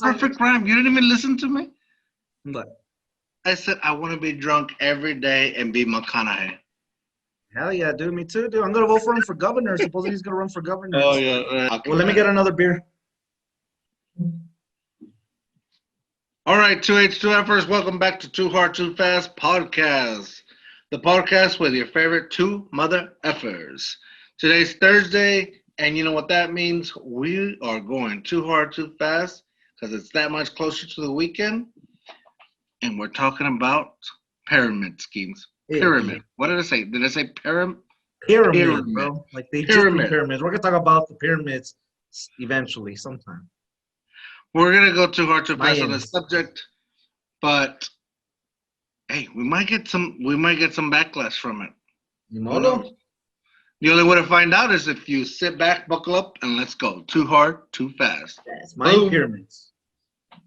perfect rhyme. You didn't even listen to me. What? I said I want to be drunk every day and be McConaughey. Hell yeah, dude. Me too, dude. I'm gonna vote for him for governor. Supposedly he's gonna run for governor. Oh yeah. Well, let me get another beer. All right, 2H2Fers, welcome back to Too Hard, Too Fast podcast. The podcast with your favorite two mother effers. Today's Thursday, and you know what that means? We are going too hard, too fast, because it's that much closer to the weekend. And we're talking about pyramid schemes. Pyramid. What did I say? Did I say pyramid? Pyramid, bro. Like they just be pyramids. We're gonna talk about the pyramids eventually, sometime. We're gonna go too hard, too fast on the subject, but hey, we might get some backlash from it. No. The only way to find out is if you sit back, buckle up, and let's go. Too hard, too fast. That's my pyramids.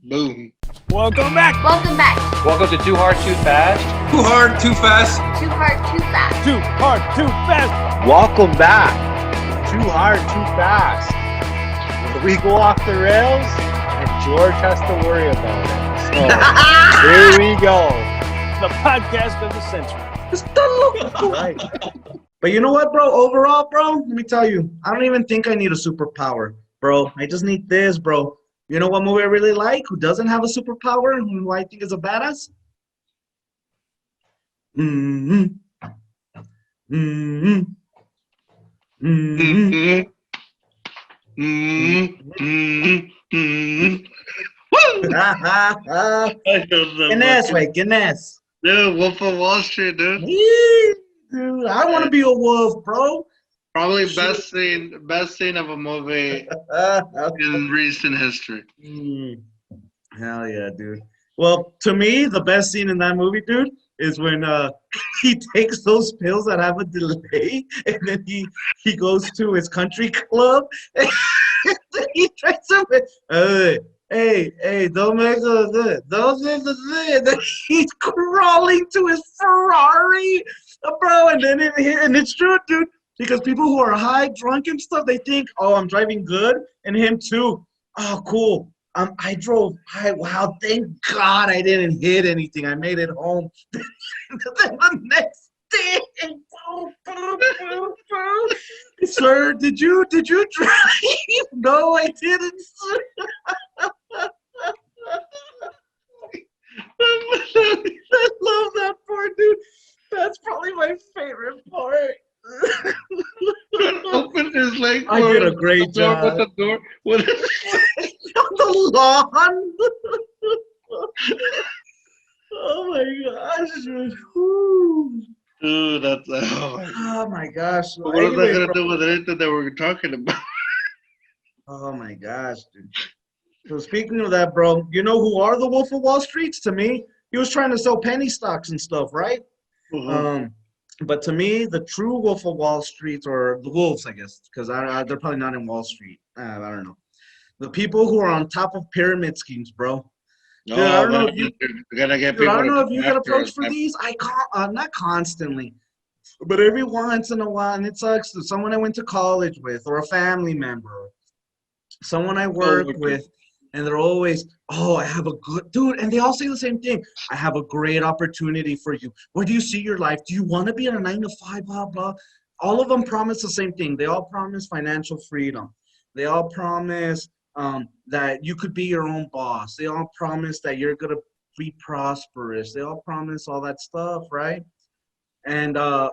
Boom. Welcome back. Welcome back. Welcome to Too Hard, Too Fast. Too hard, too fast. Too hard, too fast. Too hard, too fast. Welcome back. Too hard, too fast. Where we go off the rails and George has to worry about it. So here we go. The podcast of the century. Right. But you know what, bro? Overall, bro, let me tell you, I don't even think I need a superpower, bro. I just need this, bro. You know what movie I really like? Who doesn't have a superpower? Who I think is a badass? Guinness. Dude, Wolf of Wall Street, dude. Dude, I want to be a wolf, bro. Probably best scene of a movie in recent history. Hell yeah, dude. Well, to me, the best scene in that movie, dude, is when he takes those pills that have a delay, and then he goes to his country club, and he tries to hey, don't make it. Don't make it. And then he's crawling to his Ferrari, bro, and then and it's true, dude. Because people who are high, drunk and stuff, they think, oh, I'm driving good, and him too. Oh, cool. I drove high. Wow, thank God I didn't hit anything. I made it home. Then the next day, sir, did you drive? No, I didn't, sir. I love that part, dude. That's probably my favorite part. Open his leg. I did a great job. With the door. On the lawn. Oh my gosh. Dude, that's oh my gosh. What is that gonna do with anything that we're talking about? Oh my gosh, dude. So speaking of that, bro, you know who are the Wolf of Wall Streets? To me, he was trying to sell penny stocks and stuff, right? But to me, the true Wolf of Wall Street, or the wolves, I guess, because they're probably not in Wall Street. I don't know. The people who are on top of pyramid schemes, bro. Dude, I don't know if you get approached for these. I can't, not constantly, but every once in a while, and it sucks. Someone I went to college with, or a family member, someone I work with, and they're always, oh, I have a good, dude, and they all say the same thing. I have a great opportunity for you. Where do you see your life? Do you want to be in a 9-to-5, blah, blah? All of them promise the same thing. They all promise financial freedom. They all promise that you could be your own boss. They all promise that you're going to be prosperous. They all promise all that stuff, right? And, I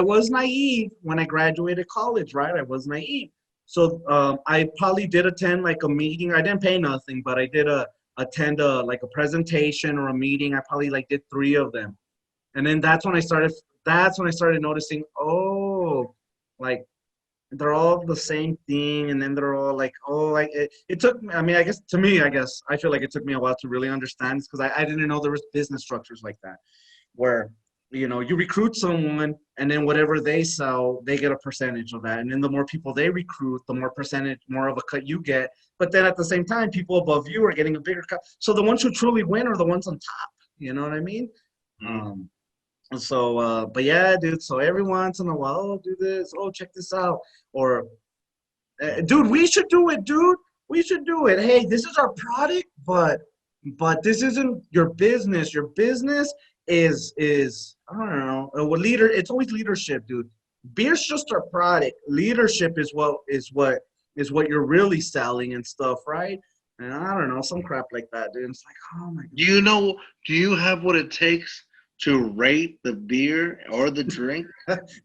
was naive when I graduated college, right? I was naive. So I probably did attend like a meeting. I didn't pay nothing, but I did attend like a presentation or a meeting. I probably like did 3 of them. And then that's when I started noticing, oh, like they're all the same thing. And then they're all like, oh, like it took me, I guess I feel like it took me a while to really understand this, because I didn't know there was business structures like that where, you recruit someone, and then whatever they sell, they get a percentage of that. And then the more people they recruit, the more of a cut you get. But then at the same time, people above you are getting a bigger cut. So the ones who truly win are the ones on top. You know what I mean? But yeah, dude. So every once in a while, oh, do this. Oh, check this out. Or, dude, we should do it, dude. we should do it. Hey, this is our product, but this isn't your business. Your business is I don't know. Well, leader. It's always leadership, dude. Beer's just our product. Leadership is what you're really selling and stuff, right? And I don't know, some crap like that, dude. It's like, oh my God. Do you have what it takes to rate the beer or the drink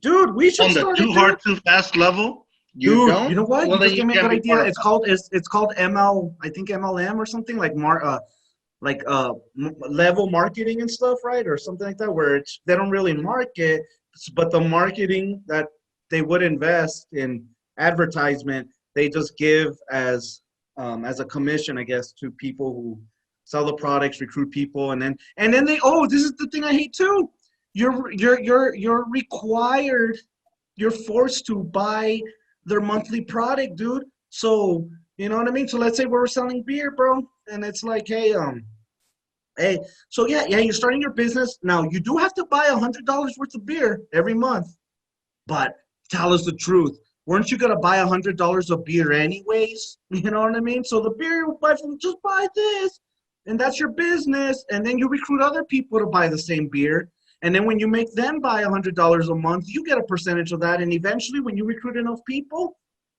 Dude, we should on the start too it, hard, dude. too fast level? You Dude, don't? you know what? Well, You then just gave me a can't good be part idea. of It's called I think MLM or something like level marketing and stuff, right? Or something like that, where they don't really market, but the marketing that they would invest in advertisement, they just give as a commission, I guess, to people who sell the products, recruit people, and then they, oh, this is the thing I hate too. You're required, you're forced to buy their monthly product, dude. So you know what I mean? So let's say we're selling beer, bro, and it's like, hey, so yeah, you're starting your business. Now you do have to buy $100 worth of beer every month, but tell us the truth. Weren't you gonna buy $100 of beer anyways? You know what I mean? So the beer you buy from, just buy this, and that's your business. And then you recruit other people to buy the same beer. And then when you make them buy $100 a month, you get a percentage of that. And eventually, when you recruit enough people,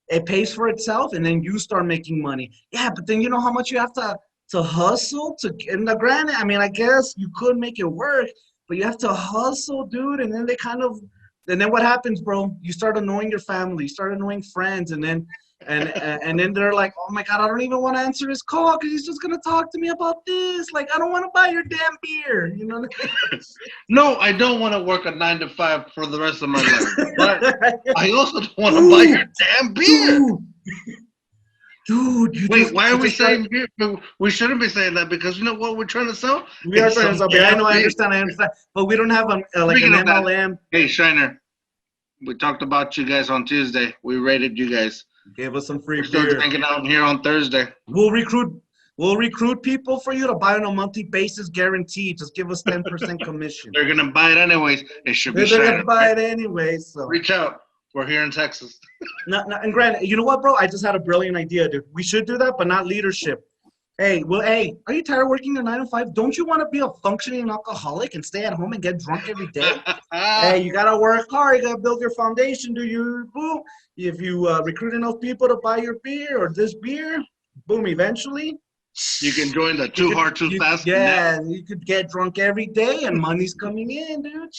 it pays for itself, and then you start making money. Yeah, but then you know how much you have to hustle to. And the granted, I mean, I guess you could make it work, but you have to hustle, dude. And then and then what happens, bro? You start annoying your family, you start annoying friends, and then they're like, oh my God, I don't even want to answer his call because he's just gonna talk to me about this. Like, I don't want to buy your damn beer. You know what I mean? No, I don't want to work a 9 to 5 for the rest of my life. But I also don't want to buy your damn beer. Dude, wait, why are we saying beer? We shouldn't be saying that because you know what we're trying to sell? We are trying to sell beer. I know, I understand. But we don't have an MLM. Hey, Shiner, we talked about you guys on Tuesday. We rated you guys. Give us some free We're beer. hanging out here on Thursday. We'll recruit people for you to buy on a monthly basis, guaranteed. Just give us 10% commission. They're gonna buy it anyways. It should be. They're gonna buy it anyways. So reach out. We're here in Texas. And granted, you know what, bro? I just had a brilliant idea, dude. We should do that, but not leadership. Hey, are you tired of working a 9 to 5? Don't you want to be a functioning alcoholic and stay at home and get drunk every day? Hey, you gotta work hard. You gotta build your foundation. Do you? Boom. If you recruit enough people to buy your beer or this beer, boom. Eventually, you can join the Too Hard Too Fast. Yeah, you could get drunk every day and money's coming in, dude.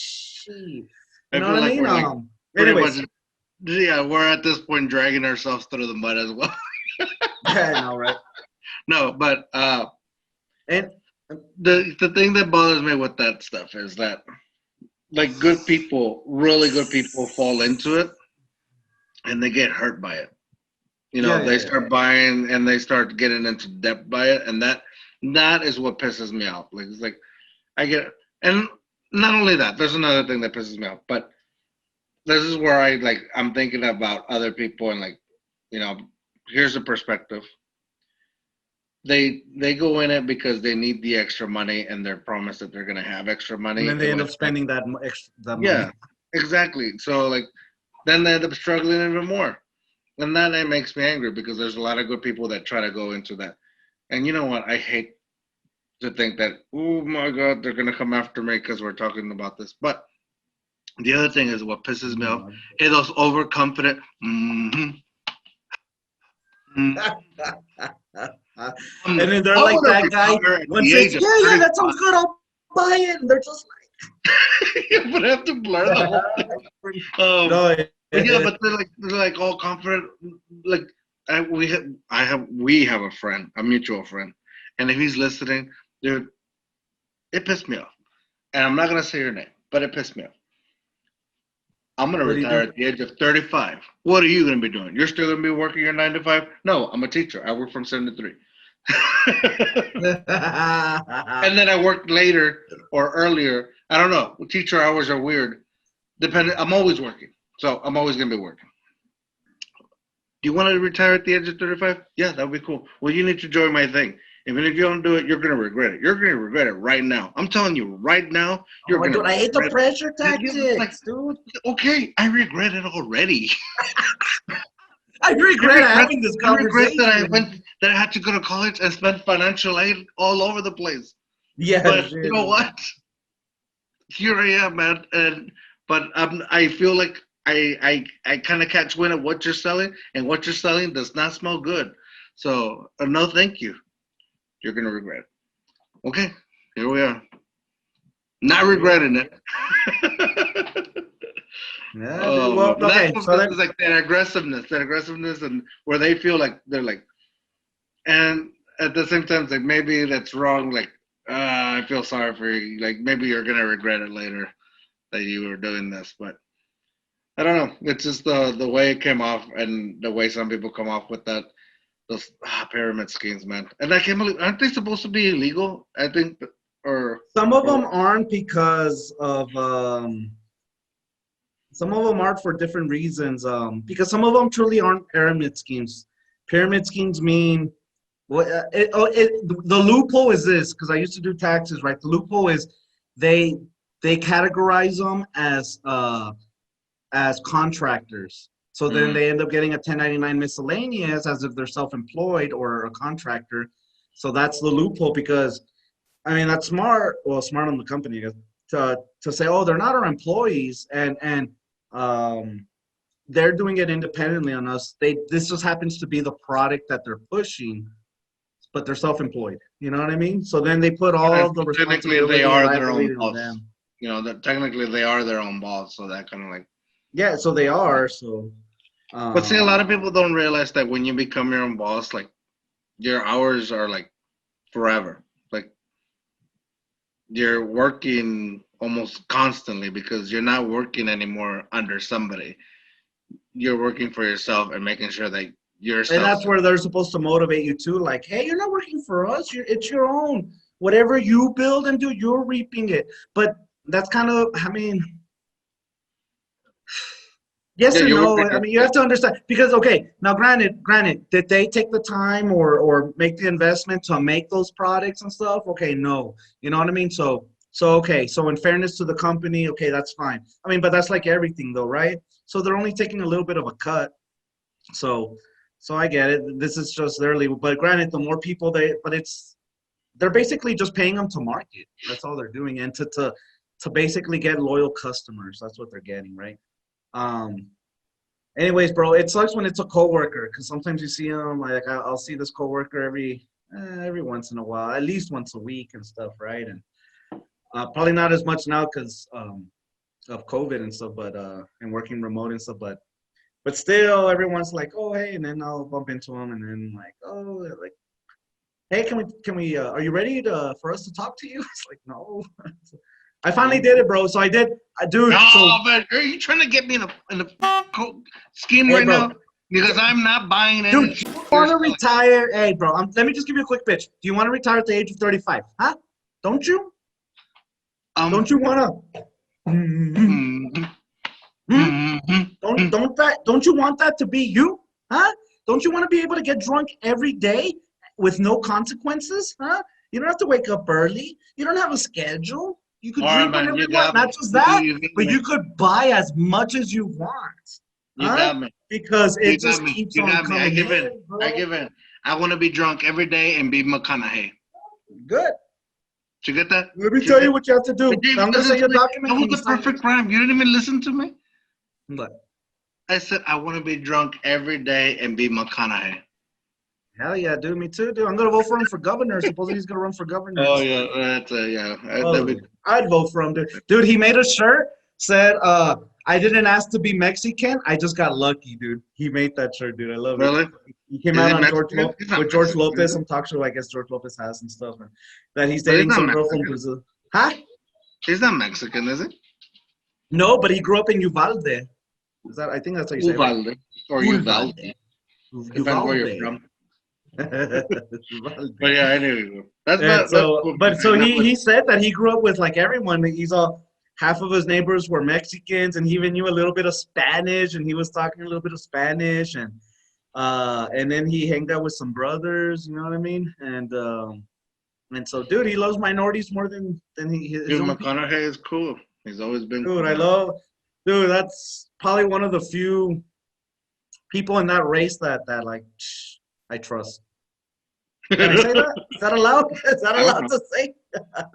You know what I mean? Anyways. Yeah, we're at this point dragging ourselves through the mud as well. Yeah, I know, right? No, but and the thing that bothers me with that stuff is that like good people, really good people fall into it and they get hurt by it. You know, they start buying and they start getting into debt by it, and that is what pisses me off. Like it's like I get, and not only that, there's another thing that pisses me off, but this is where I'm thinking about other people and like, you know, here's the perspective. They go in it because they need the extra money and they're promised that they're gonna have extra money. And then they end up spending that money. Yeah, exactly. So like, then they end up struggling even more, and that makes me angry because there's a lot of good people that try to go into that. And you know what? I hate to think that, oh my God, they're gonna come after me because we're talking about this, but. The other thing is what pisses me off is those overconfident. And then they're like that guy. One says, yeah, that sounds good. I'll buy it. And they're just like. Yeah, but I have to blur the whole thing. But they're like all confident. Like we have a friend, a mutual friend, and if he's listening, dude, it pissed me off. And I'm not gonna say your name, but it pissed me off. I'm going to retire at the age of 35. What are you going to be doing? You're still going to be working your 9 to 5? No, I'm a teacher. I work from 7 to 3. And then I work later or earlier. I don't know. Teacher hours are weird. I'm always working. So I'm always going to be working. Do you want to retire at the age of 35? Yeah, that would be cool. Well, you need to join my thing. Even if you don't do it, you're going to regret it. You're going to regret it right now. I'm telling you right now. You're going to. I hate the pressure tactics, dude. Okay, I regret it already. I regret having this I regret conversation. that I had to go to college and spend financial aid all over the place. Yeah, But shit. you know what? Here I am, man. But I feel like I kind of catch wind of what you're selling, and what you're selling does not smell good. So no, thank you. You're gonna regret it. Okay, here we are. Not regretting it. Yeah, dude. Oh, Well, but that's okay. So what then, is like that aggressiveness, and where they feel like they're like, and at the same time, it's like maybe that's wrong. Like, I feel sorry for you. Like maybe you're gonna regret it later that you were doing this, but I don't know. It's just the way it came off, and the way some people come off with those pyramid schemes, man. And I can't believe, aren't they supposed to be illegal? I think, or some of them or aren't because of some of them aren't for different reasons. Because some of them truly aren't pyramid schemes. Pyramid schemes mean well, the loophole is this, because I used to do taxes, right? The loophole is they they categorize them as contractors. So then mm, they end up getting a 1099 miscellaneous as if they're self-employed or a contractor. So that's the loophole, because I mean that's smart. Well, smart on the company, I guess, to say, oh, they're not our employees, and um, they're doing it independently on us. This just happens to be the product that they're pushing, but they're self-employed. You know what I mean? So then they put and all the so technically they responsibility and are their own liability on boss. them. You know that technically they are their own boss, so that kind of like. Yeah, so they are. So But see, a lot um, of people don't realize that when you become your own boss, like your hours are like forever. Like you're working almost constantly because you're not working anymore under somebody. You're working for yourself and making sure that you're and self. that's where they're supposed to motivate you too. Like, hey, you're not working for us. It's your own. Whatever you build and do, you're reaping it. But that's kind of, I mean, yes Yeah, and you're no. working. I mean, you have to understand, because okay, now granted, did they take the time or make the investment to make those products and stuff? Okay, no. You know what I mean? So okay, so in fairness to the company, okay, that's fine. I mean, but that's like everything though, right? So they're only taking a little bit of a cut. So so I get it. This is just their legal. But granted, the more people but they're basically just paying them to market. That's all they're doing, and to basically get loyal customers. That's what they're getting, right? Um, Anyways, bro, it sucks when it's a coworker, because sometimes you see them. Like I'll see this coworker every once in a while, at least once a week and stuff, right? And probably not as much now because of COVID and stuff, but and working remote and stuff, but still, everyone's like, oh hey, and then I'll bump into them, and then like, oh, like, hey, can we are you ready for us to talk to you? It's like, no. I finally did it, bro. So I did, dude. So Oh, but are you trying to get me in a scheme hey, right bro. now? Because I'm not buying any Dude, shit you you're want to selling. retire? Hey, bro, let me just give you a quick pitch. Do you want to retire at the age of 35? Huh? Don't you? Don't you want to? Mhm, mhm, mhm. Don't you want that to be you? Huh? Don't you want to be able to get drunk every day with no consequences? Huh? You don't have to wake up early. You don't have a schedule. You could All right, drink man, whenever you you want. got Not me. just that, You got but me. you could buy as much as you want. You Huh? got me. Because You it got just me. keeps You on got me. I coming give in. in, I bro. give in. I want to be drunk every day and be McConaughey. Good. Did you get that? Let me Did you tell get you what you have to do. Because I'm gonna send it's you a like, document that and was you the sign it. perfect rhyme. You didn't even listen to me. But I said I want to be drunk every day and be McConaughey. hell yeah, dude. Me too, dude. I'm gonna vote for him for governor. Supposedly he's gonna run for governor and Oh stuff. yeah, that's yeah. That'd be Oh, I'd vote for him, dude. Dude, he made a shirt said, "I didn't ask to be Mexican. I just got lucky, dude." He made that shirt, dude. I love it. really. He came Is out he on Mexican? He's not with George Mexican, Lopez, is he? some talk show I guess George Lopez has and stuff, and that he's But he's dating not some girl from Mexican. Brazil. Huh? He's not Mexican, is he? No, but he grew up in Uvalde. Is that? I think that's how you say it, right? Uvalde or Uvalde. Uvalde. Depends where you're Uvalde. from. But Uvalde. yeah, anyway, that's And that's so, cool. but so Man. he said that he grew up with like everyone. He's all half of his neighbors were Mexicans, and he even knew a little bit of Spanish, and he was talking a little bit of Spanish, and then he hanged out with some brothers. You know what I mean? And so, dude, he loves minorities more than his Dude, own people. McConaughey is cool. He's always been Dude, cool. I love. Dude, that's probably one of the few people in that race that like I trust. Can I say that? Is that allowed? Is that I don't allowed know. to say?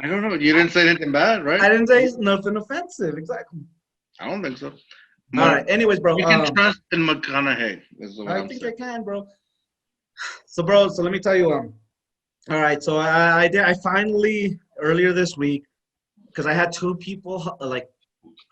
I don't know. You didn't say anything bad, right? I didn't say nothing offensive. Exactly. I don't think so. All right. Anyways, bro. You can trust in McConaughey. Is what I I'm think saying. I can, bro. So, bro. So let me tell you. All right. So I did. I finally earlier this week because I had two people like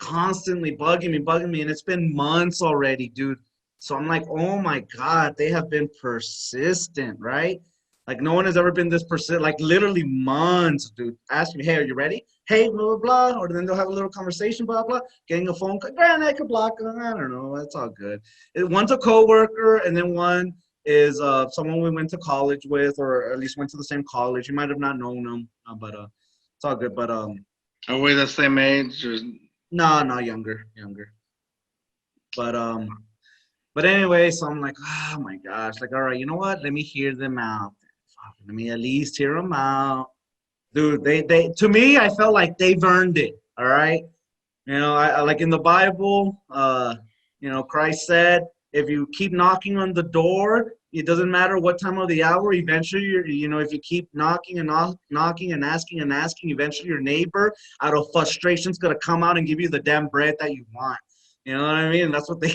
constantly bugging me, and it's been months already, dude. So I'm like, oh my God, they have been persistent, right? Like no one has ever been this persistent, like literally months, dude. Ask me, hey, are you ready? Hey, blah, blah, blah. Or then they'll have a little conversation, blah, blah, getting a phone call. Granted, I could block them. I don't know. It's all good. One's a coworker, and then one is someone we went to college with, or at least went to the same college. You might have not known them, but it's all good. But Are we the same age? Or... no, younger. But anyway, so I'm like, oh my gosh, like, all right, you know what? Let me hear them out. Let me at least hear them out. Dude, they to me, I felt like they've earned it. All right. You know, I like in the Bible, you know, Christ said, if you keep knocking on the door, it doesn't matter what time of the hour, eventually, you know, if you keep knocking and knocking and asking, eventually your neighbor out of frustration is going to come out and give you the damn bread that you want. You know what I mean? That's what they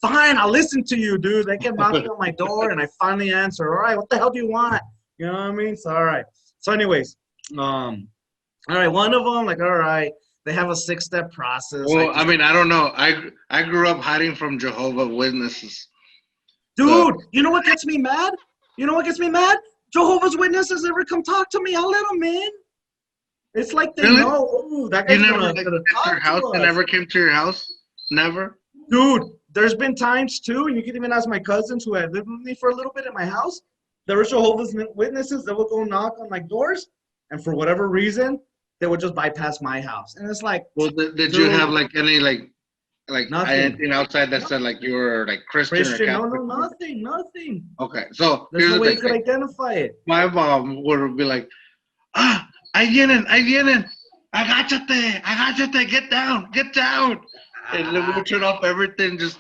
fine, I'll listen to you, dude. They kept knocking on my door and I finally answer. All right, what the hell do you want? You know what I mean? So all right. So anyways, all right, one of them, like, all right, they have a 6-step process. Well, I mean, I don't know. I grew up hiding from Jehovah's Witnesses. Dude, you know what gets me mad? Jehovah's Witnesses ever come talk to me, I'll let them in. It's like they Really? know, oh, that guy's gonna talk your house. to us. They never came to your house? Never? Dude, there's been times too, and you can even ask my cousins who had lived with me for a little bit in my house. There were Jehovah's Witnesses that would go knock on like doors, and for whatever reason, they would just bypass my house. And it's like, well, did you have like any like anything outside that said like you were like Christian or Catholic? No, nothing. Okay, so There's here's no the way thing. you could identify it. My mom would be like, ahí vienen, agáchate, get down. And then we would turn off everything, just.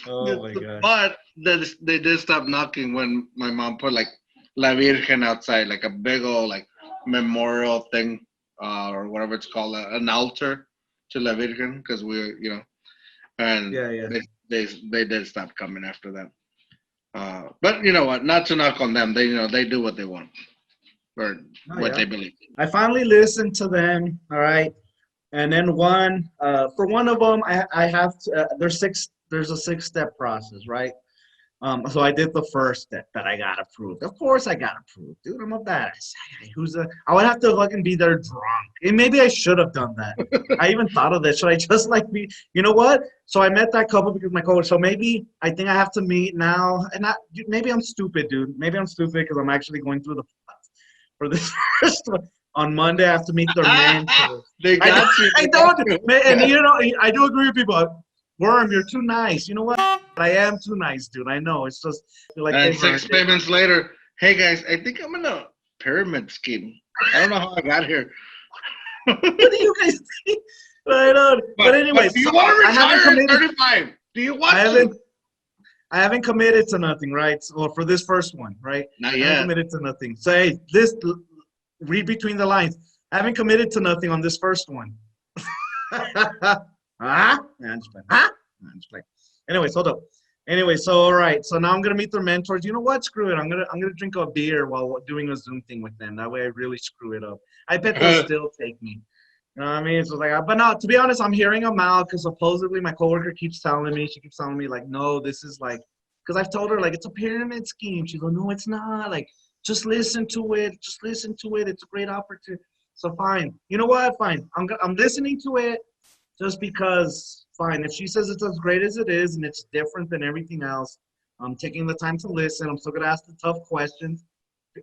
Oh my God. But they did stop knocking when my mom put like La Virgen outside, like a big old like memorial thing, or whatever it's called, an altar to La Virgen, because we, you know, and Yeah. they did stop coming after that. But you know what? Not to knock on them. They, you know, they do what they want or what they believe. I finally listened to them. All right. And then for one of them, I have to, there's a 6-step process, right? So I did the first step that I got approved. Of course I got approved, dude. I'm a badass. I would have to fucking be there drunk. And maybe I should have done that. I even thought of this. Should I just like be, you know what? So I met that couple because my coach. So maybe I think I have to meet now. And maybe I'm stupid, dude. Maybe I'm stupid because I'm actually going through for this first one. On Monday, I have to meet their mentors. They got you. I don't. And you know, I do agree with people. Worm, you're too nice. You know what? I am too nice, dude. I know. It's just like. And 6 payments later, hey guys, I think I'm in a pyramid scheme. I don't know how I got here. What do you guys think? Right on. But anyway, do you want to retire at 35? Do you want to? I haven't committed to nothing, right? Well, for this first one, right? Not I yet. haven't committed to nothing. Say read between the lines. I haven't committed to nothing on this first one. Nah, I'm just playing. Anyways, hold up. Anyway, so all right. So now I'm gonna meet their mentors. You know what? Screw it. I'm gonna drink a beer while doing a Zoom thing with them. That way I really screw it up. I bet they'll still take me. You know what I mean? So like, but no, to be honest, I'm hearing them out because supposedly my coworker keeps telling me, like, no, this is like, because I've told her like it's a pyramid scheme. She goes, no, it's not. Like, just listen to it. It's a great opportunity. So fine. You know what? Fine. I'm listening to it just because. Fine. If she says it's as great as it is and it's different than everything else, I'm taking the time to listen. I'm still gonna ask the tough questions.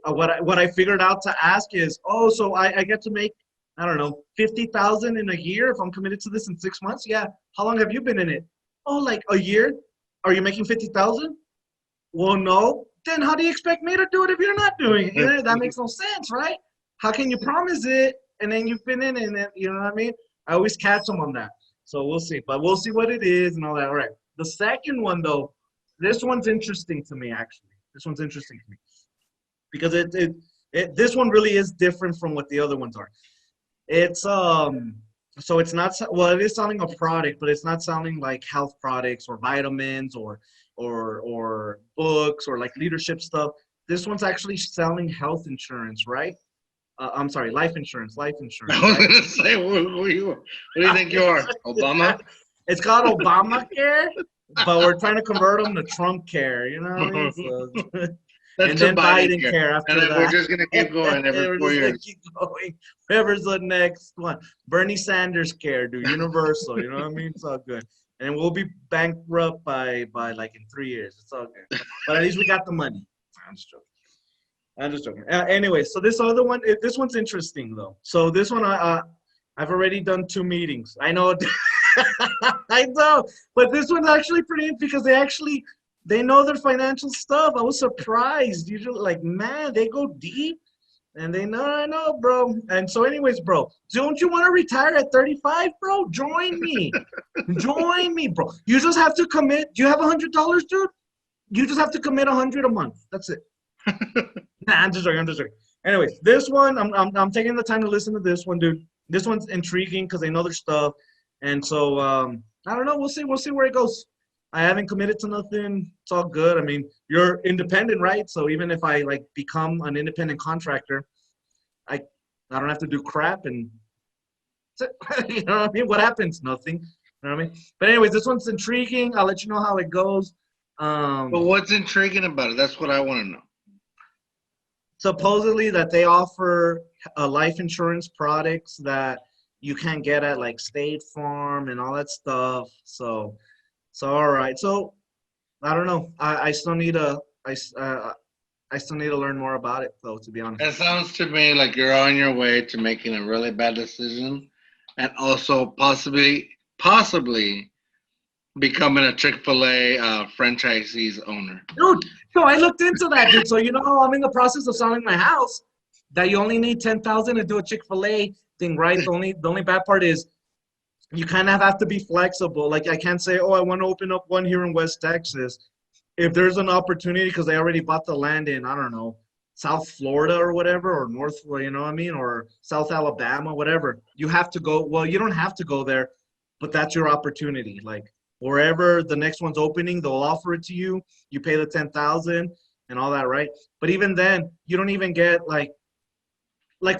What I figured out to ask is, so I get to make, I don't know, 50,000 in a year if I'm committed to this in 6 months. Yeah. How long have you been in it? Oh, like a year. Are you making 50,000? Well, no. Then how do you expect me to do it if you're not doing it? That makes no sense, right? How can you promise it and then you've been in it and then, you know what I mean? I always catch them on that. So we'll see. But we'll see what it is and all that. All right. The second one, though, this one's interesting to me, actually. This one's interesting to me because this one really is different from what the other ones are. It's so it's not, well, it is selling a product, but it's not selling like health products or vitamins or books or like leadership stuff. This one's actually selling health insurance, right? I'm sorry, life insurance. I was Right? gonna say, what do you think you are, Obama? It's called Obamacare, but we're trying to convert them to Trump care. You know what I mean? So, That's and the then Biden care after and then that. we're just gonna keep going every We're 4 just gonna years. keep going. Whoever's the next one. Bernie Sanders care, dude. Universal. You know what I mean? It's all good. And we'll be bankrupt by like in 3 years. It's all good. But at least we got the money. I'm just joking. Anyway, so this other one, this one's interesting though. So this one, I've already done 2 meetings. I know, I know, but this one's actually pretty interesting because they know their financial stuff. I was surprised. Usually, like, man, they go deep, and they know. I know, bro. And so, anyways, bro, don't you want to retire at 35, bro? Join me, join me, bro. You just have to commit. Do you have $100, dude? You just have to commit 100 a month. That's it. Nah, I'm just joking. Anyways, this one, I'm taking the time to listen to this one, dude. This one's intriguing because they know their stuff, and so I don't know. We'll see where it goes. I haven't committed to nothing. It's all good. I mean, you're independent, right? So even if I like become an independent contractor, I don't have to do crap, and you know what I mean. What happens? Nothing. You know what I mean? But anyways, this one's intriguing. I'll let you know how it goes. But what's intriguing about it? That's what I want to know. Supposedly that they offer life insurance products that you can't get at like State Farm and all that stuff. So all right. So I don't know. I still need to learn more about it though, to be honest. It sounds to me like you're on your way to making a really bad decision, and also possibly becoming a Chick-fil-A franchisee's owner. Dude, so I looked into that, dude. So you know, I'm in the process of selling my house. That you only need $10,000 to do a Chick-fil-A thing, right? The only bad part is you kind of have to be flexible. Like I can't say, oh, I want to open up one here in West Texas. If there's an opportunity, because they already bought the land in, I don't know, South Florida or whatever, or North, you know what I mean, or South Alabama, whatever. You have to go. Well, you don't have to go there, but that's your opportunity. Like wherever the next one's opening, they'll offer it to you. You pay the $10,000 and all that, right? But even then, you don't even get like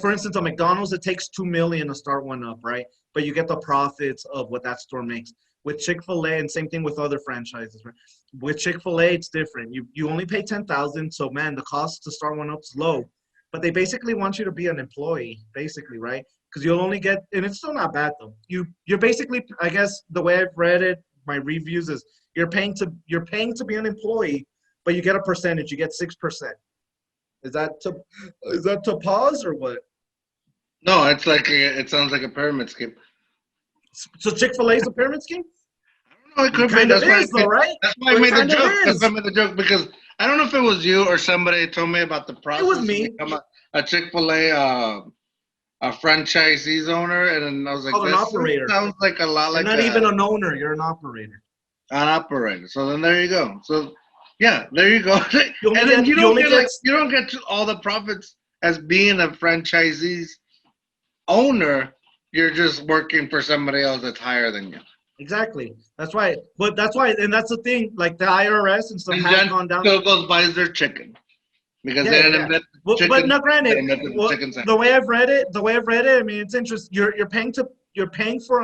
for instance, a McDonald's, it takes $2 million to start one up, right? But you get the profits of what that store makes. With Chick-fil-A, and same thing with other franchises, right? With Chick-fil-A, it's different. You only pay $10,000, so man, the cost to start one up is low. But they basically want you to be an employee, basically, right? Because you'll only get, and it's still not bad though. You're basically, I guess the way I've read it, my reviews is you're paying to be an employee, but you get a percentage. You get 6%. Is that to pause or what? No, it sounds like a pyramid scheme. So Chick-fil-A is a pyramid scheme? I don't know. It could be. Kind of is, though, right? That's why I made the joke. That's why I made the joke, because I don't know if it was you or somebody told me about the process. It was me. To become a Chick-fil-A a franchisee's owner, and then I was like, an operator. Sounds like a lot like you're not even an owner. You're an operator. An operator. So then there you go. So yeah, there you go. And then you don't get to all the profits as being a franchisee's owner. You're just working for somebody else that's higher than you. Exactly. That's why. But that's why, and that's the thing. Like the IRS and stuff has gone down. Still goes buys their chicken because they didn't invent chicken. But no, granted, the way I've read it, I mean, it's interesting. You're paying for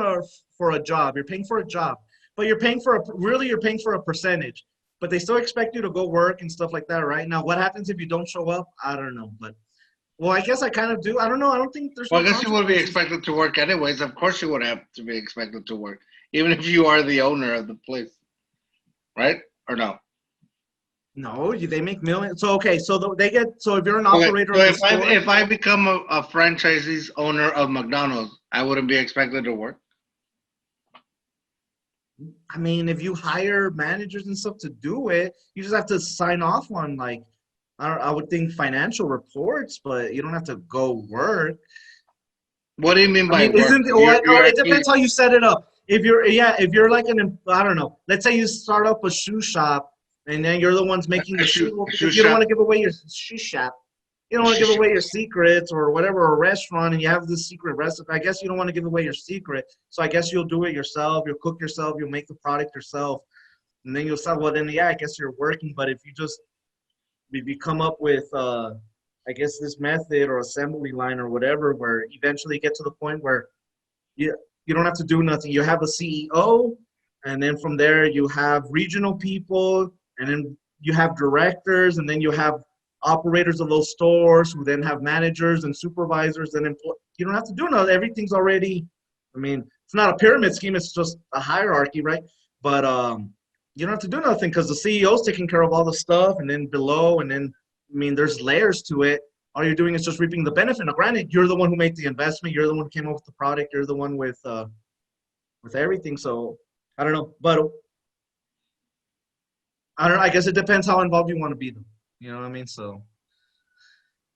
a job. You're paying for a job, but you're paying for a percentage. But they still expect you to go work and stuff like that, right? Now, what happens if you don't show up? I don't know, but. Well, I guess I kind of do. I don't know. I don't think there's. Well, I guess you would be expected to work anyways. Of course, you would have to be expected to work, even if you are the owner of the place, right? Or no? No, they make millions. So okay, so they get. So if you're an operator, so if I become a franchisee's owner of McDonald's, I wouldn't be expected to work. I mean, if you hire managers and stuff to do it, you just have to sign off on like. I would think financial reports, but you don't have to go work. What do you mean by work? It depends how you set it up. if you're like I don't know. Let's say you start up a shoe shop, and then you're the ones making the shoe. Because you don't want to give away your shoe shop. You don't want to give away your secrets or whatever, or a restaurant, and you have this secret recipe. I guess you don't want to give away your secret, so I guess you'll do it yourself. You'll cook yourself. You'll make the product yourself, and then you'll sell. Well, then I guess you're working. But if you come up with, I guess this method or assembly line or whatever, where eventually you get to the point where you don't have to do nothing. You have a CEO, and then from there you have regional people, and then you have directors, and then you have operators of those stores who then have managers and supervisors and you don't have to do nothing. Everything's already, I mean, it's not a pyramid scheme, it's just a hierarchy, right? But you don't have to do nothing because the CEO's taking care of all the stuff, and then below, and then, I mean, there's layers to it. All you're doing is just reaping the benefit. Now, granted, you're the one who made the investment, you're the one who came up with the product, you're the one with everything. So I don't know, but I don't know. I guess it depends how involved you want to be, though. You know what I mean? So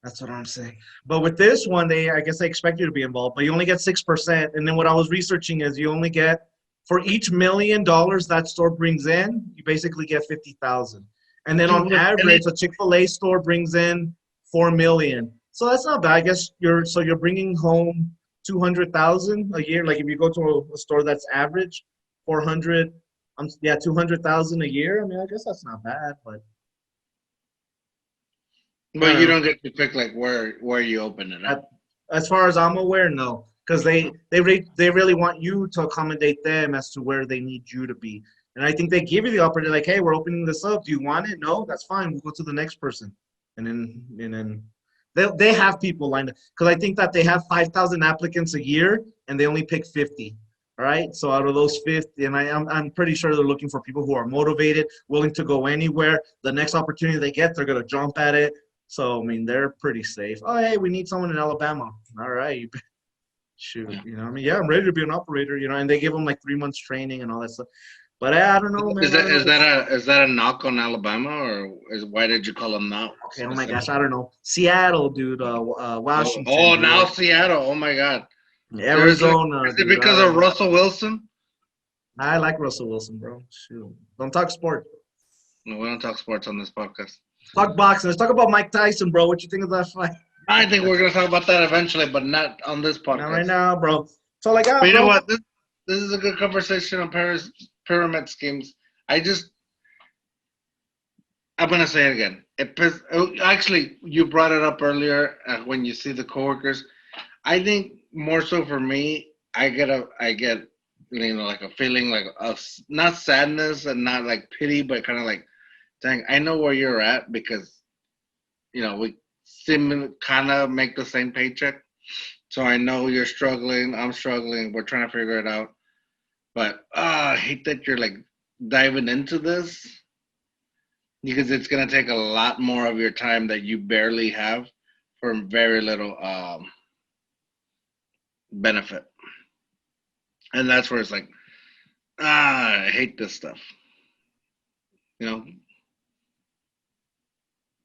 that's what I'm saying. But with this one, I guess they expect you to be involved, but you only get 6%. And then what I was researching is you only get, for each $1 million that store brings in, you basically get 50,000. And then on average, a Chick-fil-A store brings in 4 million. So that's not bad. I guess you're bringing home 200,000 a year. Like if you go to a store that's average, 200,000 a year. I mean, I guess that's not bad, but you don't get to pick like where you open it up. As far as I'm aware, no, because they really want you to accommodate them as to where they need you to be. And I think they give you the opportunity, like, hey, we're opening this up. Do you want it? No, that's fine. We'll go to the next person. And then they have people lined up. Because I think that they have 5,000 applicants a year, and they only pick 50. All right? So out of those 50, and I'm pretty sure they're looking for people who are motivated, willing to go anywhere. The next opportunity they get, they're going to jump at it. So, I mean, they're pretty safe. Oh, hey, we need someone in Alabama. All right. Shoot. You know, I mean, yeah, I'm ready to be an operator, you know, and they give them like 3 months training and all that stuff. But I don't know, man. Is that a knock on Alabama, or why did you call them now? Okay, oh my gosh, I don't know. Seattle, dude. Washington. Oh, now Seattle. Oh my God. Arizona. Is it because of Russell Wilson? I like Russell Wilson, bro. Shoot. Don't talk sports. No, we don't talk sports on this podcast. Talk boxing. Let's talk about Mike Tyson, bro. What you think of that fight? I think we're gonna talk about that eventually, but not on this podcast. Not right now, bro. So like, but you know what? This is a good conversation on pyramid schemes. I'm gonna say it again. Actually, you brought it up earlier when you see the coworkers. I think more so for me, I get you know, like a feeling like of not sadness and not like pity, but kind of like saying, I know where you're at, because you know we kind of make the same paycheck, so I know you're struggling, I'm struggling, we're trying to figure it out. But I hate that you're like diving into this, because it's gonna take a lot more of your time that you barely have for very little benefit. And that's where it's like, I hate this stuff. You know?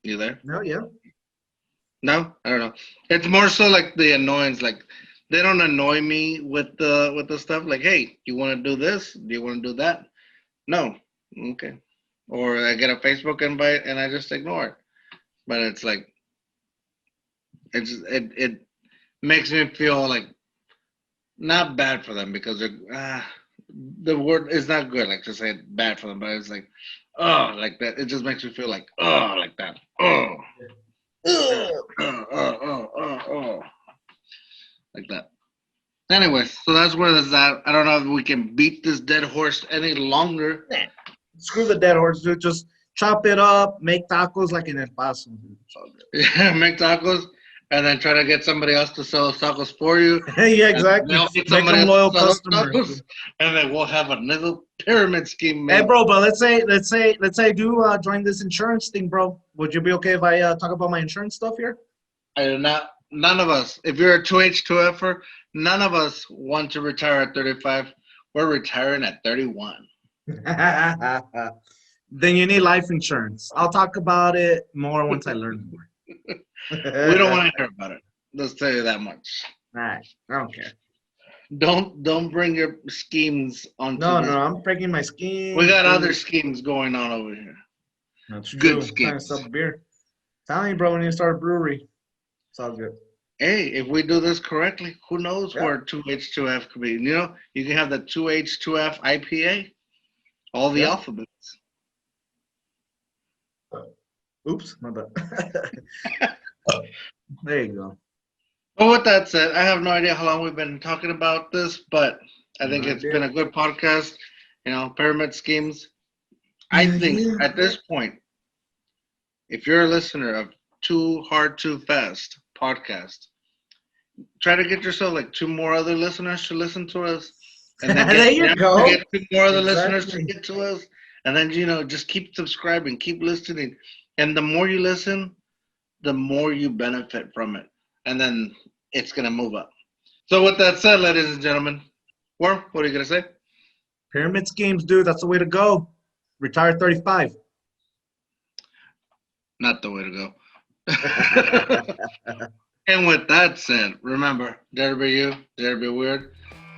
You there? No, yeah. No? I don't know. It's more so like the annoyance. Like, they don't annoy me with the stuff. Like, hey, you want to do this? Do you want to do that? No. Okay. Or I get a Facebook invite and I just ignore it. But it's like, it makes me feel like not bad for them, because the word is not good, like to say bad for them, but it's like, oh, like that. It just makes me feel like, oh, like that. Oh. Like that. Anyways, so that's where this at. I don't know if we can beat this dead horse any longer. Screw the dead horse, dude. Just chop it up, make tacos like in El Paso, dude. Yeah, make tacos, and then try to get somebody else to sell tacos for you. Yeah, exactly. Make them loyal customers. And then we'll have another pyramid scheme made. Hey, bro, but let's say I do join this insurance thing, bro. Would you be okay if I talk about my insurance stuff here? I do not. None of us. If you're a 2H2Fer, none of us want to retire at 35. We're retiring at 31. Then you need life insurance. I'll talk about it more once I learn more. We don't want to hear about it. Let's tell you that much. All right. I don't care. Don't bring your schemes onto No, this. no, I'm breaking my scheme. We got other schemes going on over here. That's good true. schemes. Trying to sell beer. Telling you, bro, we need to start a brewery. It's all good. Hey, if we do this correctly, who knows Yeah. where 2H2F could be? You know, you can have the 2H2F IPA, all the Yeah. alphabets. Oops, my bad. There you go. But with that said, I have no idea how long we've been talking about this, but I think No it's idea. been a good podcast. You know, pyramid schemes. I think at this point, if you're a listener of Too Hard, Too Fast podcast, try to get yourself like 2 more other listeners to listen to us. And then There you go. get 2 more other listeners to Exactly. get to us. And then, just keep subscribing, keep listening. And the more you listen, the more you benefit from it. And then it's going to move up. So with that said, ladies and gentlemen, Worm, what are you going to say? Pyramid schemes, dude. That's the way to go. Retire 35. Not the way to go. And with that said, remember, dare to be you, dare to be weird.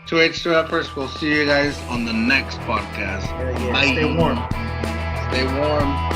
2H2Fers, we'll see you guys on the next podcast. Yeah. Bye. Stay warm. Stay warm.